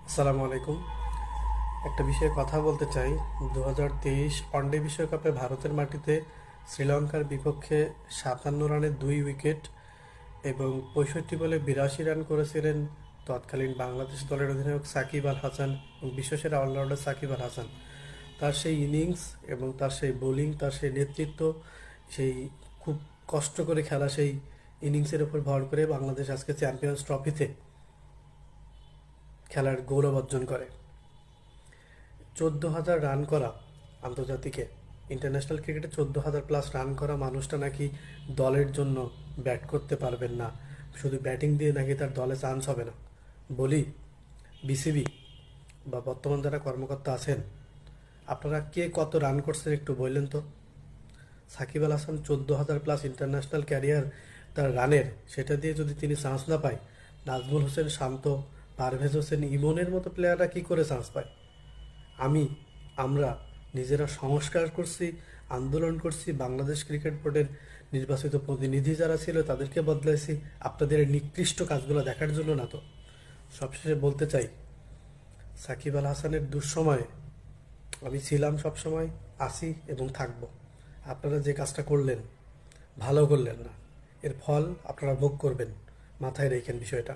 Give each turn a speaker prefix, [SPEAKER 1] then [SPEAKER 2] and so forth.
[SPEAKER 1] আসসালামু আলাইকুম। একটা বিষয়ে কথা বলতে চাই। 2023 ওয়ানডে বিশ্বকাপে ভারতের মাটিতে শ্রীলঙ্কার বিপক্ষে 57 রানে 2 উইকেট এবং 65 বলে 82 রান করেছিলেন তৎকালীন বাংলাদেশ দলের অধিনায়ক সাকিব আল হাসান এবং বিশ্বসেরা অলরাউন্ডার সাকিব আল হাসান। তার সেই ইনিংস এবং তার সেই বোলিং, তার সেই নেতৃত্ব, সেই খুব কষ্ট করে খেলা সেই ইনিংসের উপর ভর করে বাংলাদেশ আজকে চ্যাম্পিয়ন্স ট্রফিতে খেলার গৌরব অর্জন করে। 14,000 রান করা আন্তর্জাতিকে, ইন্টারন্যাশনাল ক্রিকেটে 14,000+ রান করা মানুষটা নাকি দলের জন্য ব্যাট করতে পারবেন না, শুধু ব্যাটিং দিয়ে নাকি তার দলে চান্স হবে না। বলি, বিসিবি বা বর্তমান যারা কর্মকর্তা আছেন, আপনারা কে কত রান করছেন একটু বললেন তো। সাকিব আল হাসান 14,000+ ইন্টারন্যাশনাল ক্যারিয়ার তার রানের, সেটা দিয়ে যদি তিনি চান্স না পায়, নাজমুল হোসেন শান্ত, পারভেজ হোসেন ইমনের মতো প্লেয়াররা কি করে চান্স পায়? আমি আমরা নিজেরা সংস্কার করছি, আন্দোলন করছি, বাংলাদেশ ক্রিকেট বোর্ডের নির্বাচিত প্রতিনিধি যারা ছিল তাদেরকে বদলাইছি আপনাদের এই নিকৃষ্ট কাজগুলো দেখার জন্য না তো। সবশেষে বলতে চাই, সাকিব আল হাসানের দুঃসময়ে আমি ছিলাম, সবসময় আছি এবং থাকব। আপনারা যে কাজটা করলেন, ভালো করলেন না, এর ফল আপনারা ভোগ করবেন। মাথায় রেখেন বিষয়টা।